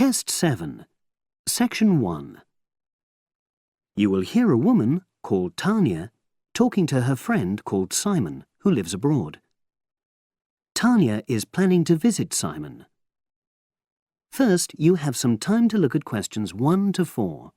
Test 7, Section 1. You will hear a woman called Tanya talking to her friend called Simon, who lives abroad. Tanya is planning to visit Simon. First, you have some time to look at questions 1 to 4.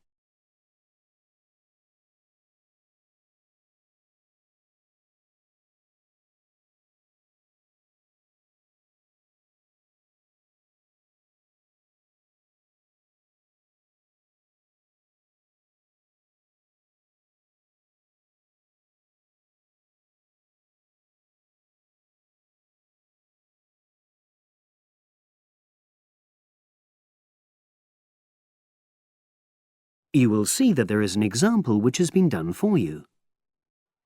You will see that there is an example which has been done for you.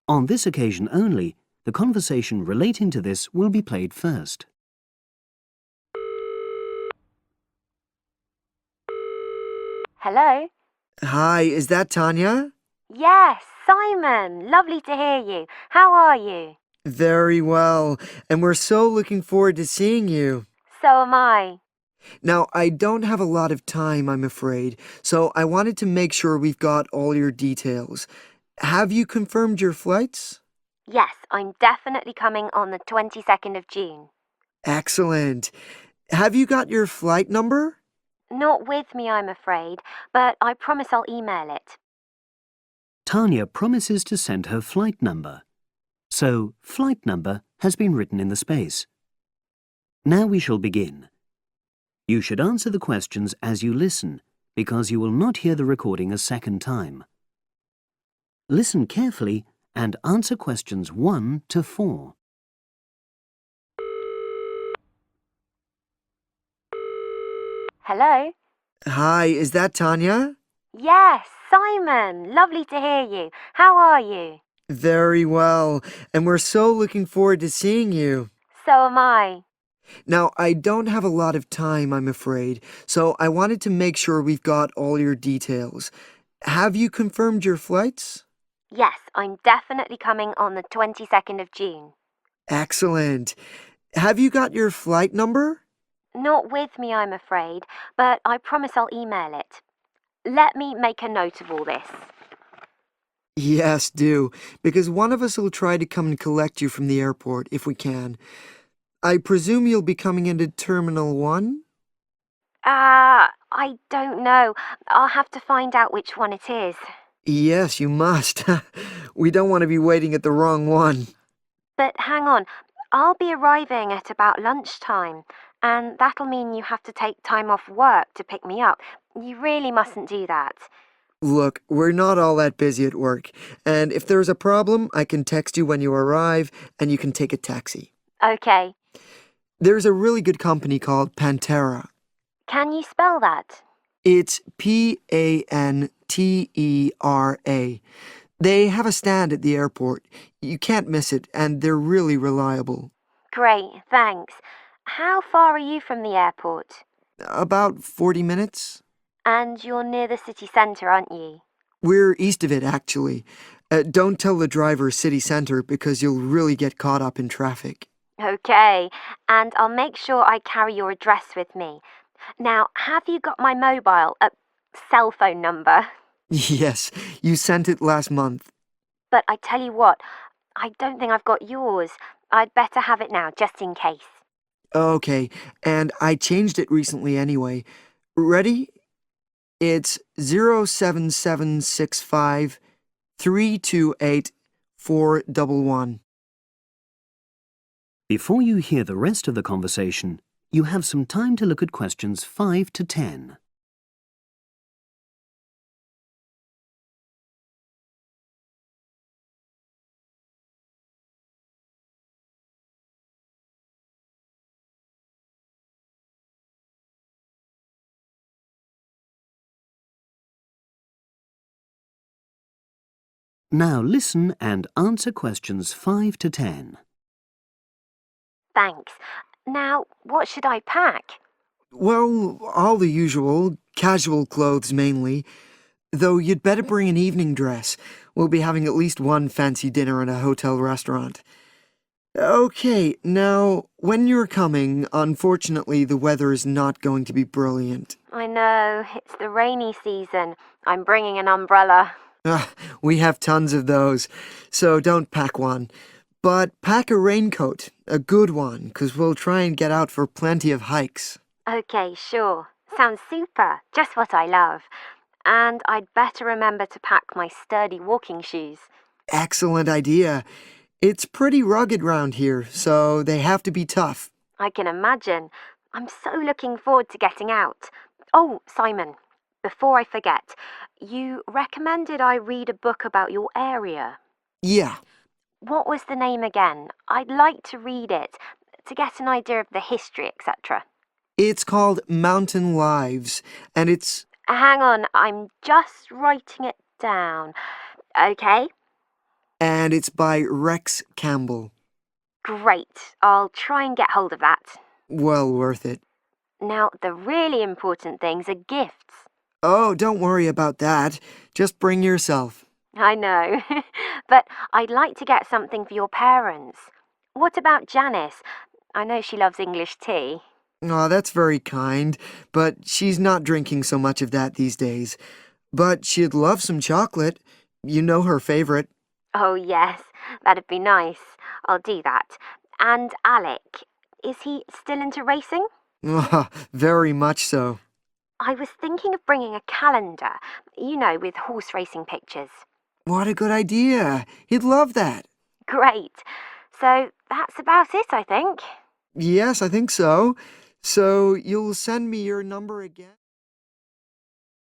On this occasion only, the conversation relating to this will be played first. Hello? Hi, is that Tanya? Yes, Simon. Lovely to hear you. How are you? Very well, and we're so looking forward to seeing you. So am I. Now, I don't have a lot of time, I'm afraid, so I wanted to make sure we've got all your details. Have you confirmed your flights? Yes, I'm definitely coming on the 22nd of June. Excellent. Have you got your flight number? Not with me, I'm afraid, but I promise I'll email it. Tanya promises to send her flight number. So, flight number has been written in the space. Now we shall begin. You should answer the questions as you listen, because you will not hear the recording a second time. Listen carefully and answer questions 1 to 4. Hello? Hi, is that Tanya? Yes, Simon. Lovely to hear you. How are you? Very well, and we're so looking forward to seeing you. So am I. Now, I don't have a lot of time, I'm afraid, so I wanted to make sure we've got all your details. Have you confirmed your flights? Yes, I'm definitely coming on the 22nd of June. Excellent. Have you got your flight number? Not with me, I'm afraid, but I promise I'll email it. Let me make a note of all this. Yes, do, because one of us will try to come and collect you from the airport if we can. I presume you'll be coming into Terminal 1? I don't know. I'll have to find out which one it is. Yes, you must. We don't want to be waiting at the wrong one. But hang on, I'll be arriving at about lunchtime, and that'll mean you have to take time off work to pick me up. You really mustn't do that. Look, we're not all that busy at work, and if there's a problem, I can text you when you arrive, and you can take a taxi. Okay. There's a really good company called Pantera. Can you spell that? It's Pantera. They have a stand at the airport. You can't miss it, and they're really reliable. Great, thanks. How far are you from the airport? About 40 minutes. And you're near the city centre, aren't you? We're east of it, actually. Don't tell the driver city centre because you'll really get caught up in traffic. Okay, and I'll make sure I carry your address with me. Now, have you got my mobile, cell phone number? Yes, you sent it last month. But I tell you what, I don't think I've got yours. I'd better have it now, just in case. Okay, and I changed it recently anyway. Ready? It's 07765 328 411. Before you hear the rest of the conversation, you have some time to look at questions 5 to 10. Now listen and answer questions 5 to 10. Thanks. Now, what should I pack? Well, all the usual, casual clothes mainly. Though you'd better bring an evening dress. We'll be having at least one fancy dinner in a hotel restaurant. Okay, now, when you're coming, unfortunately, the weather is not going to be brilliant. I know, it's the rainy season. I'm bringing an umbrella. Ah, we have tons of those, so don't pack one. But pack a raincoat, a good one, 'cause we'll try and get out for plenty of hikes. Okay, sure. Sounds super. Just what I love. And I'd better remember to pack my sturdy walking shoes. Excellent idea. It's pretty rugged round here, so they have to be tough. I can imagine. I'm so looking forward to getting out. Oh, Simon, before I forget, you recommended I read a book about your area. Yeah, What was the name again? I'd like to read it to get an idea of the history, etc. it's called Mountain Lives, and it's... Hang on, I'm just writing it down. Okay, and it's by Rex Campbell. great. I'll try and get hold of that. Well worth it. Now, the really important things are gifts. Oh, don't worry about that. Just bring yourself. I know, but I'd like to get something for your parents. What about Janice? I know she loves English tea. Oh, that's very kind, but she's not drinking so much of that these days. But she'd love some chocolate. You know her favorite. Oh, yes, that'd be nice. I'll do that. And Alec, is he still into racing? Ah, very much so. I was thinking of bringing a calendar, with horse racing pictures. What a good idea. He'd love that. Great. So that's about it, I think. Yes, I think so. So you'll send me your number again?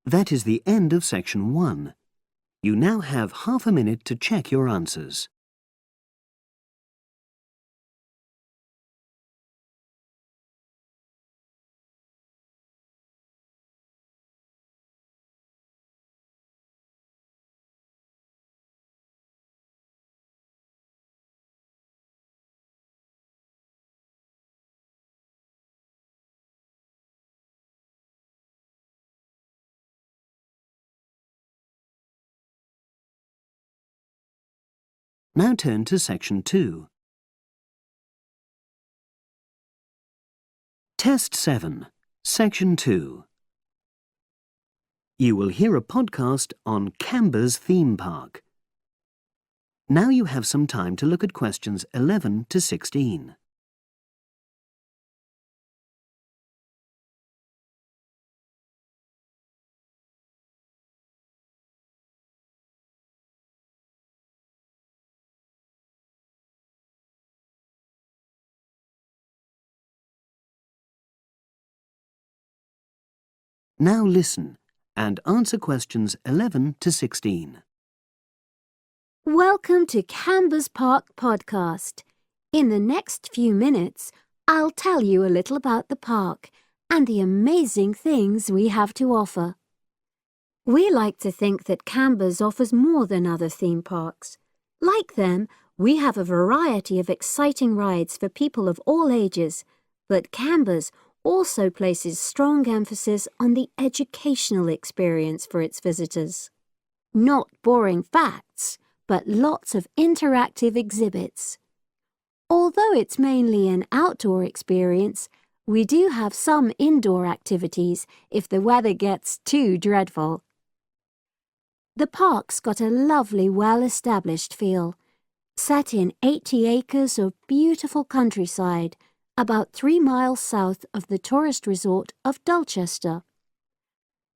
That is the end of section 1. You now have half a minute to check your answers. Now turn to section 2. Test 7, section 2. You will hear a podcast on Canberra's theme park. Now you have some time to look at questions 11 to 16. Now listen and answer questions 11 to 16. Welcome to Canberra's Park podcast. In the next few minutes, I'll tell you a little about the park and the amazing things we have to offer. We like to think that Canberra's offers more than other theme parks. Like them, we have a variety of exciting rides for people of all ages, but Canberra's also places strong emphasis on the educational experience for its visitors. Not boring facts, but lots of interactive exhibits. Although it's mainly an outdoor experience, we do have some indoor activities if the weather gets too dreadful. The park's got a lovely, well-established feel, set in 80 acres of beautiful countryside, about 3 miles south of the tourist resort of Dulchester.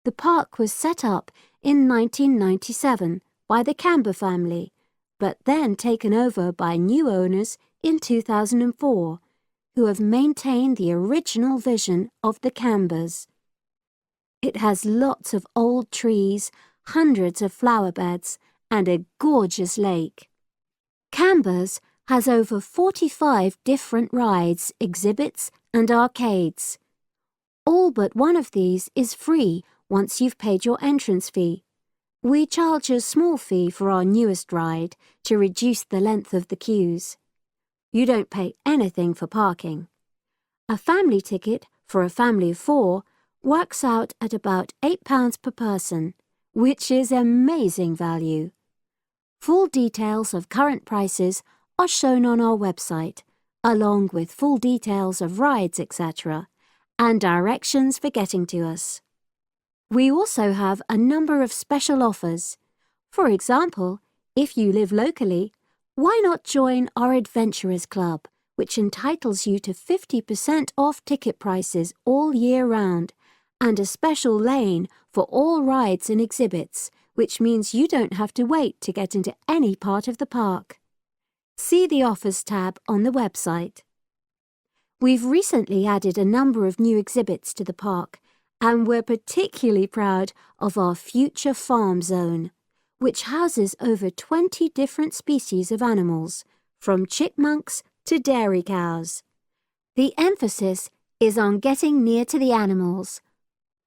The park was set up in 1997 by the Canberra family, but then taken over by new owners in 2004, who have maintained the original vision of the Canberras. It has lots of old trees, hundreds of flower beds, and a gorgeous lake. Canberra's has over 45 different rides, exhibits, and arcades. All but one of these is free once you've paid your entrance fee. We charge a small fee for our newest ride to reduce the length of the queues. You don't pay anything for parking. A family ticket for a family of 4 works out at about £8 per person, which is amazing value. Full details of current prices are shown on our website, along with full details of rides, etc., and directions for getting to us. We also have a number of special offers. For example, if you live locally, why not join our Adventurers Club, which entitles you to 50% off ticket prices all year round, and a special lane for all rides and exhibits, which means you don't have to wait to get into any part of the park. See the Offers tab on the website. We've recently added a number of new exhibits to the park, and we're particularly proud of our Future Farm Zone, which houses over 20 different species of animals, from chipmunks to dairy cows. The emphasis is on getting near to the animals.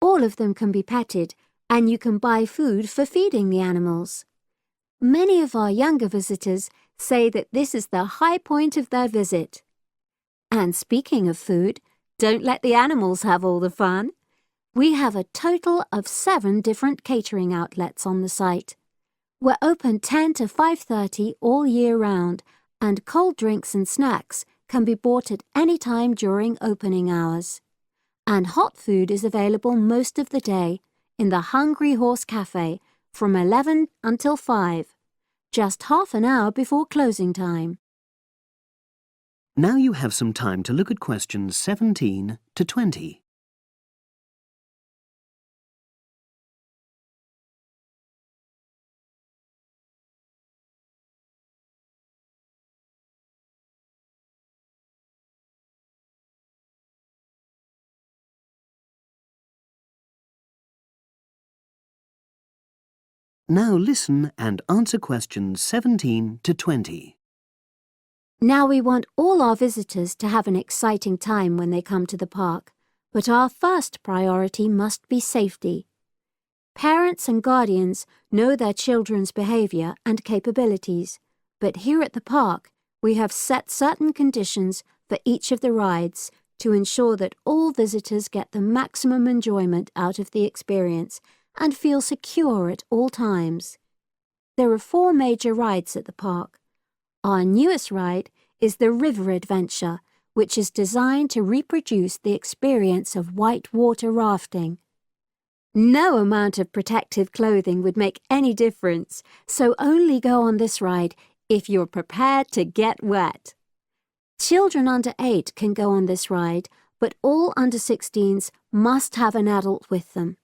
All of them can be petted, and you can buy food for feeding the animals. Many of our younger visitors say that this is the high point of their visit. And speaking of food, don't let the animals have all the fun. We have a total of 7 different catering outlets on the site. We're open 10 to 5:30 all year round, and cold drinks and snacks can be bought at any time during opening hours. And hot food is available most of the day in the Hungry Horse Cafe from 11 until 5, just half an hour before closing time. Now you have some time to look at questions 17 to 20. Now listen and answer questions 17 to 20. Now we want all our visitors to have an exciting time when they come to the park, but our first priority must be safety. Parents and guardians know their children's behavior and capabilities, but here at the park we have set certain conditions for each of the rides to ensure that all visitors get the maximum enjoyment out of the experience and feel secure at all times. There are 4 major rides at the park. Our newest ride is the River Adventure, which is designed to reproduce the experience of whitewater rafting. No amount of protective clothing would make any difference, so only go on this ride if you're prepared to get wet. Children under 8 can go on this ride, but all under 16s must have an adult with them.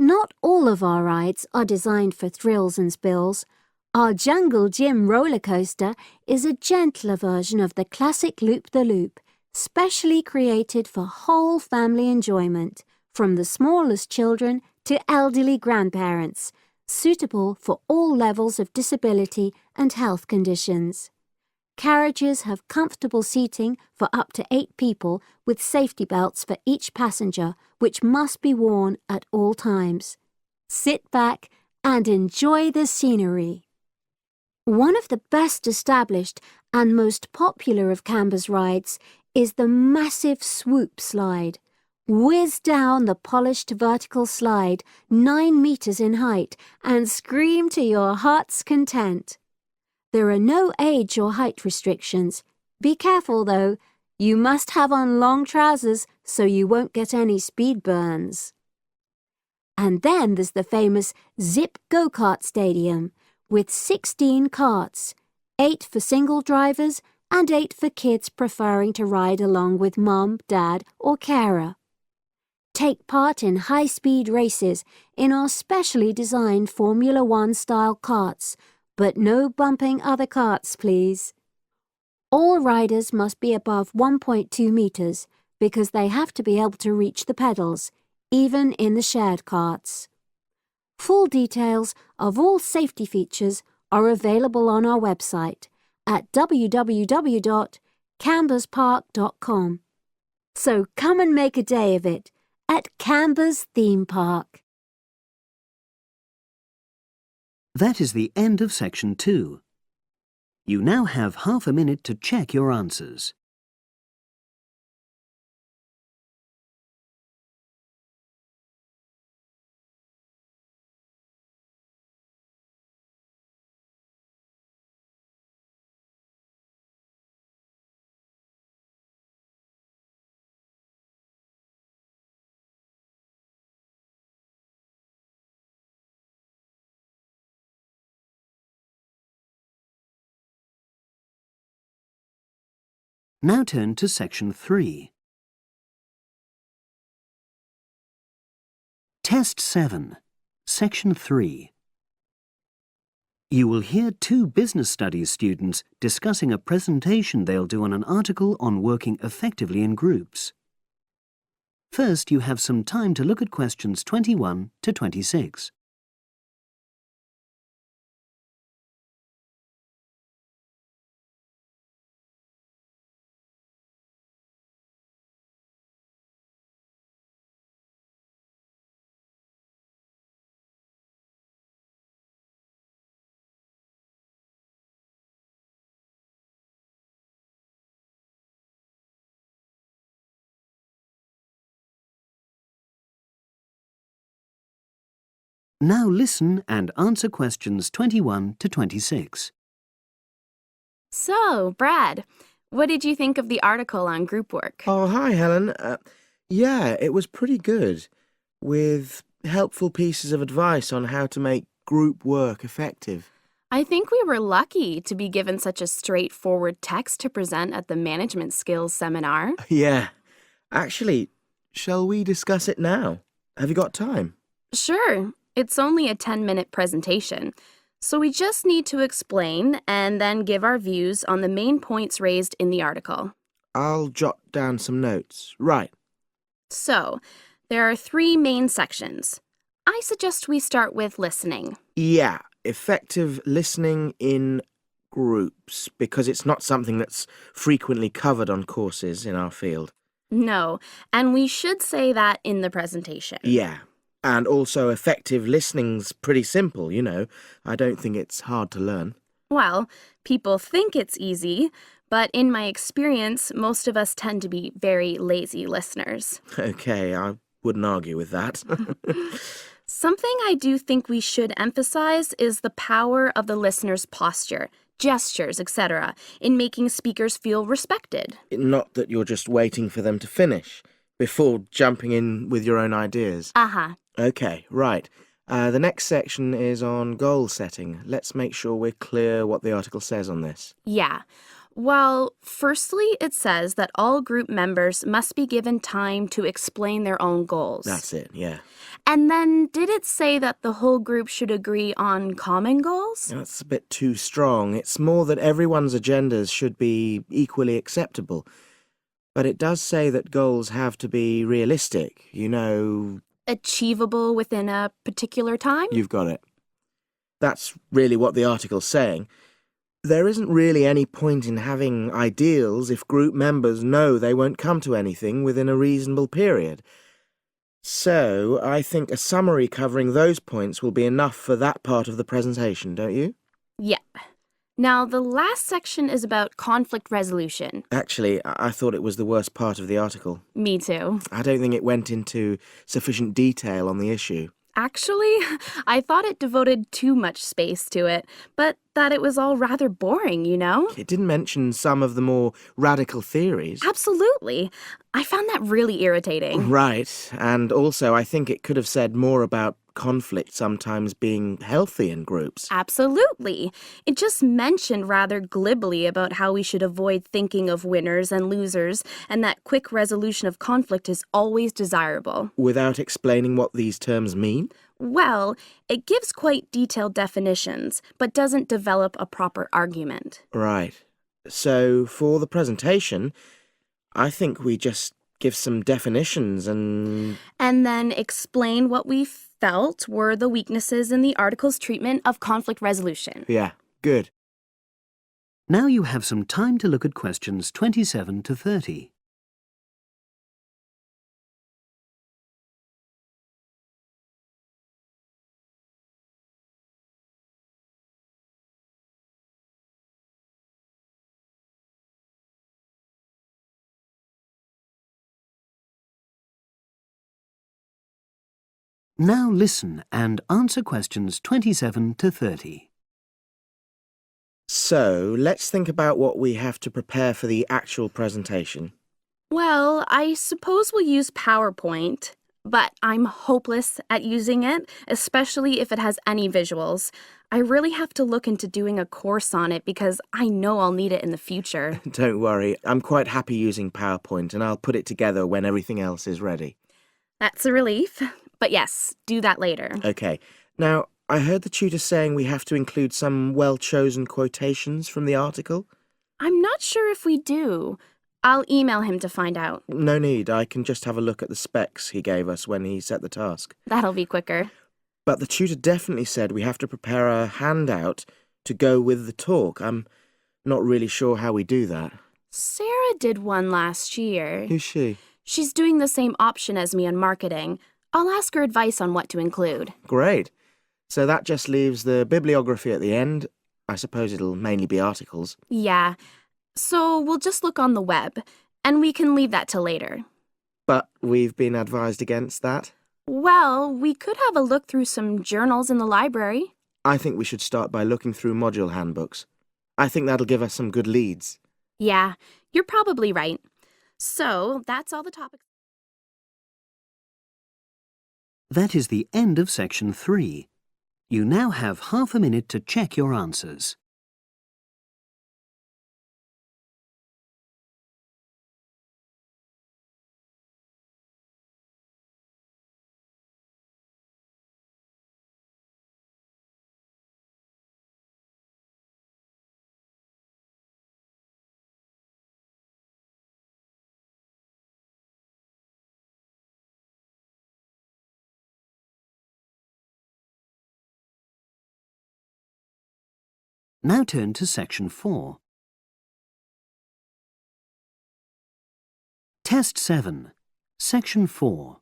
Not all of our rides are designed for thrills and spills. Our Jungle Gym roller coaster is a gentler version of the classic Loop-the-Loop, specially created for whole family enjoyment, from the smallest children to elderly grandparents, suitable for all levels of disability and health conditions. Carriages have comfortable seating for up to 8 people with safety belts for each passenger, which must be worn at all times. Sit back and enjoy the scenery. One of the best established and most popular of Canberra's rides is the massive swoop slide. Whiz down the polished vertical slide 9 meters in height and scream to your heart's content. There are no age or height restrictions. Be careful though, you must have on long trousers so you won't get any speed burns. And then there's the famous Zip Go-Kart Stadium with 16 karts, 8 for single drivers and 8 for kids preferring to ride along with mum, dad or carer. Take part in high-speed races in our specially designed Formula 1 style karts, but no bumping other karts, please. All riders must be above 1.2 meters because they have to be able to reach the pedals, even in the shared karts. Full details of all safety features are available on our website at www.camberspark.com. So come and make a day of it at Canberra's Theme Park. That is the end of section 2. You now have half a minute to check your answers. Now turn to Section 3. Test 7, Section 3. You will hear two business studies students discussing a presentation they'll do on an article on working effectively in groups. First, you have some time to look at questions 21 to 26. Now listen and answer questions 21 to 26. So, Brad, what did you think of the article on group work? Oh, hi, Helen. Yeah, it was pretty good, with helpful pieces of advice on how to make group work effective. I think we were lucky to be given such a straightforward text to present at the management skills seminar. Yeah. Actually, shall we discuss it now? Have you got time? Sure, it's only a 10-minute presentation, so we just need to explain and then give our views on the main points raised in the article. I'll jot down some notes. Right. So, there are 3 main sections. I suggest we start with listening. Yeah, effective listening in groups, because it's not something that's frequently covered on courses in our field. No, and we should say that in the presentation. Yeah. And also effective listening's pretty simple, you know. I don't think it's hard to learn. Well, people think it's easy, but in my experience, most of us tend to be very lazy listeners. Okay, I wouldn't argue with that. Something I do think we should emphasize is the power of the listener's posture, gestures, etc., in making speakers feel respected. Not that you're just waiting for them to finish before jumping in with your own ideas. Uh-huh. Okay, right. The next section is on goal setting. Let's make sure we're clear what the article says on this. Yeah. Well, firstly, it says that all group members must be given time to explain their own goals. That's it, yeah. And then did it say that the whole group should agree on common goals? That's a bit too strong. It's more that everyone's agendas should be equally acceptable. But it does say that goals have to be realistic, you know. Achievable within a particular time? You've got it. That's really what the article's saying. There isn't really any point in having ideals if group members know they won't come to anything within a reasonable period. So, I think a summary covering those points will be enough for that part of the presentation, don't you? Yeah. Now, the last section is about conflict resolution. Actually, I thought it was the worst part of the article. Me too. I don't think it went into sufficient detail on the issue. Actually, I thought it devoted too much space to it, but that it was all rather boring, you know? It didn't mention some of the more radical theories. Absolutely. I found that really irritating. Right, and also I think it could have said more about conflict sometimes being healthy in groups. Absolutely. It just mentioned rather glibly about how we should avoid thinking of winners and losers, and that quick resolution of conflict is always desirable. Without explaining what these terms mean? Well, it gives quite detailed definitions, but doesn't develop a proper argument. Right. So, for the presentation, I think we just give some definitions and then explain what we felt were the weaknesses in the article's treatment of conflict resolution. Yeah, good. Now you have some time to look at questions 27 to 30. Now listen and answer questions 27 to 30. So, let's think about what we have to prepare for the actual presentation. Well, I suppose we'll use PowerPoint. but I'm hopeless at using it, especially if it has any visuals. I really have to look into doing a course on it because I know I'll need it in the future. Don't worry, I'm quite happy using PowerPoint, and I'll put it together when everything else is ready. That's a relief. But yes, do that later. Okay. Now, I heard the tutor saying we have to include some well-chosen quotations from the article. I'm not sure if we do. I'll email him to find out. No need, I can just have a look at the specs he gave us when he set the task. That'll be quicker. But the tutor definitely said we have to prepare a handout to go with the talk. I'm not really sure how we do that. Sarah did one last year. Who's she? She's doing the same option as me on marketing. I'll ask her advice on what to include. Great. So that just leaves the bibliography at the end. I suppose it'll mainly be articles. Yeah. So we'll just look on the web, and we can leave that till later. But we've been advised against that. Well, we could have a look through some journals in the library. I think we should start by looking through module handbooks. I think that'll give us some good leads. Yeah, you're probably right. So that's all the topics. That is the end of section 3. You now have half a minute to check your answers. Now turn to section 4. Test 7, section 4.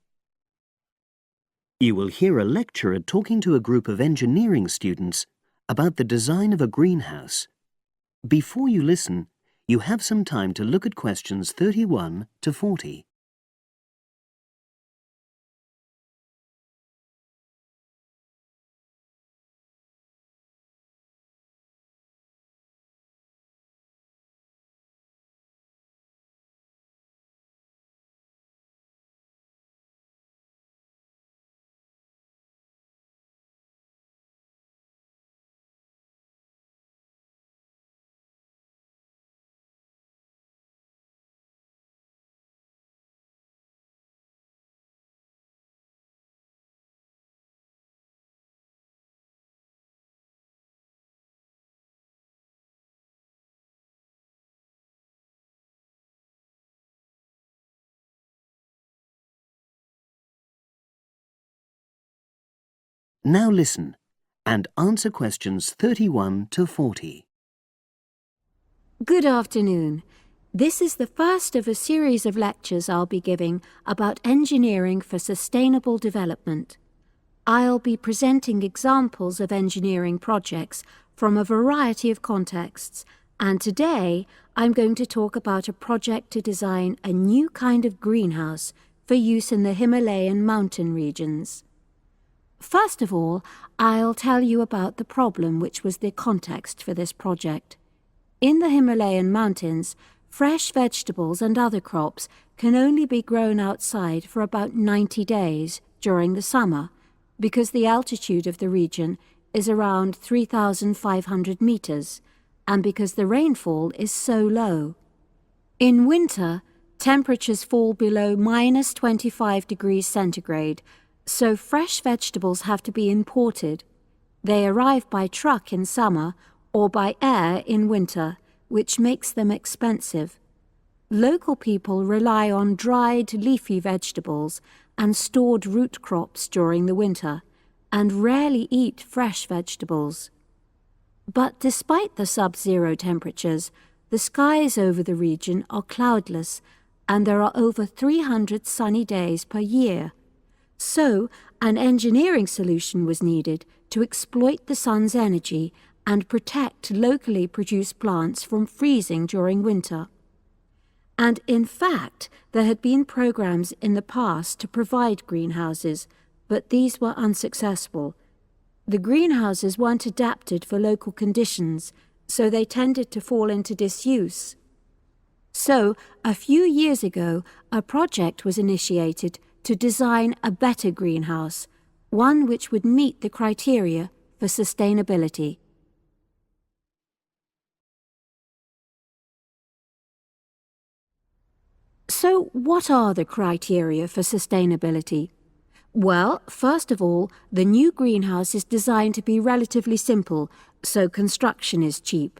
You will hear a lecturer talking to a group of engineering students about the design of a greenhouse. Before you listen, you have some time to look at questions 31 to 40. Now listen and answer questions 31 to 40. Good afternoon. This is the first of a series of lectures I'll be giving about engineering for sustainable development. I'll be presenting examples of engineering projects from a variety of contexts, and today I'm going to talk about a project to design a new kind of greenhouse for use in the Himalayan mountain regions. First of all, I'll tell you about the problem which was the context for this project. In the Himalayan mountains, fresh vegetables and other crops can only be grown outside for about 90 days during the summer because the altitude of the region is around 3,500 meters and because the rainfall is so low. In winter, temperatures fall below minus 25 degrees centigrade, so fresh vegetables have to be imported. They arrive by truck in summer or by air in winter, which makes them expensive. Local people rely on dried leafy vegetables and stored root crops during the winter, and rarely eat fresh vegetables. But despite the sub-zero temperatures, the skies over the region are cloudless, and there are over 300 sunny days per year. So, an engineering solution was needed to exploit the sun's energy and protect locally produced plants from freezing during winter. And in fact, there had been programs in the past to provide greenhouses, but these were unsuccessful. The greenhouses weren't adapted for local conditions, so they tended to fall into disuse. So, a few years ago, a project was initiated to design a better greenhouse, one which would meet the criteria for sustainability. So, what are the criteria for sustainability? Well, first of all, the new greenhouse is designed to be relatively simple, so construction is cheap.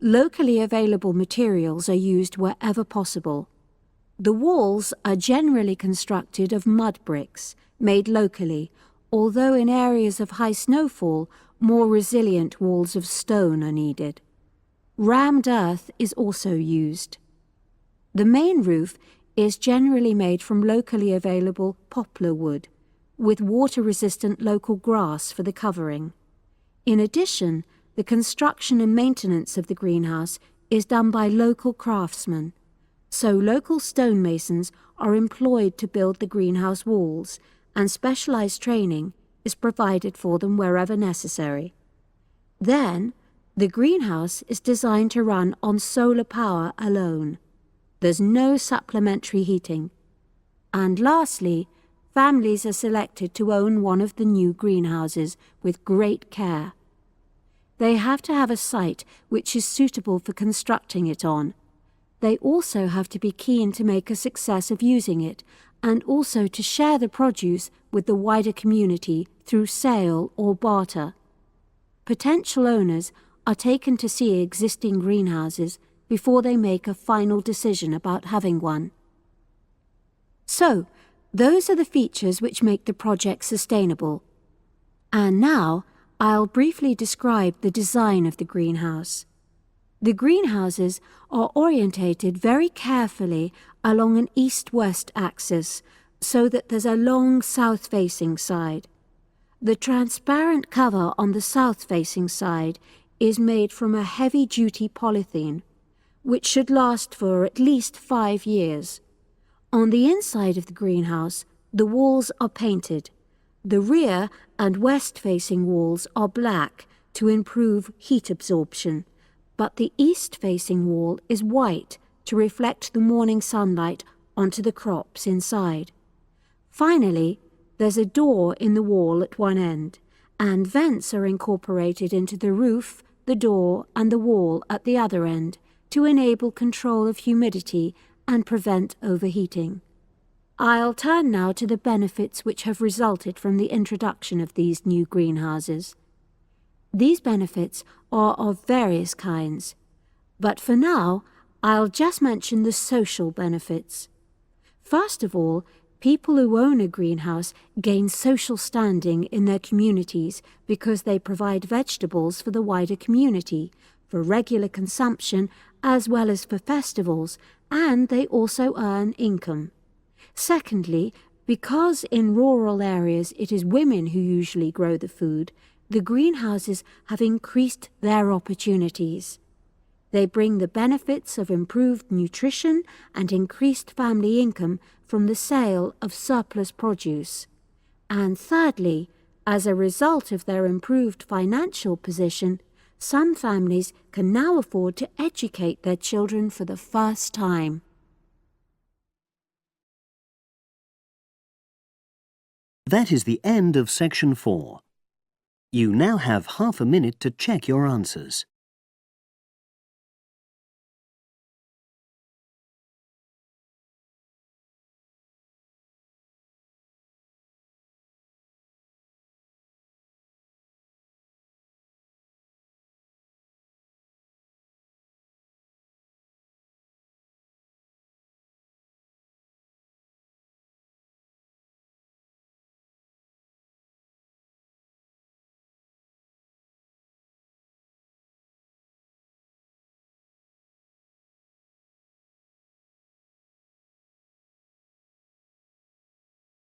Locally available materials are used wherever possible. The walls are generally constructed of mud bricks, made locally, although in areas of high snowfall, more resilient walls of stone are needed. Rammed earth is also used. The main roof is generally made from locally available poplar wood, with water-resistant local grass for the covering. In addition, the construction and maintenance of the greenhouse is done by local craftsmen, so local stonemasons are employed to build the greenhouse walls, and specialized training is provided for them wherever necessary. Then, the greenhouse is designed to run on solar power alone. There's no supplementary heating. And lastly, families are selected to own one of the new greenhouses with great care. They have to have a site which is suitable for constructing it on. They also have to be keen to make a success of using it, and also to share the produce with the wider community through sale or barter. Potential owners are taken to see existing greenhouses before they make a final decision about having one. So, those are the features which make the project sustainable. And now, I'll briefly describe the design of the greenhouse. The greenhouses are orientated very carefully along an east-west axis, so that there's a long south-facing side. The transparent cover on the south-facing side is made from a heavy-duty polythene, which should last for at least 5 years. On the inside of the greenhouse, the walls are painted. The rear and west-facing walls are black to improve heat absorption, but the east-facing wall is white to reflect the morning sunlight onto the crops inside. Finally, there's a door in the wall at one end, and vents are incorporated into the roof, the door, and the wall at the other end to enable control of humidity and prevent overheating. I'll turn now to the benefits which have resulted from the introduction of these new greenhouses. These benefits are of various kinds, but for now, I'll just mention the social benefits. First of all, people who own a greenhouse gain social standing in their communities because they provide vegetables for the wider community, for regular consumption as well as for festivals, and they also earn income. Secondly, because in rural areas it is women who usually grow the food, the greenhouses have increased their opportunities. They bring the benefits of improved nutrition and increased family income from the sale of surplus produce. And thirdly, as a result of their improved financial position, some families can now afford to educate their children for the first time. That is the end of section 4. You now have half a minute to check your answers.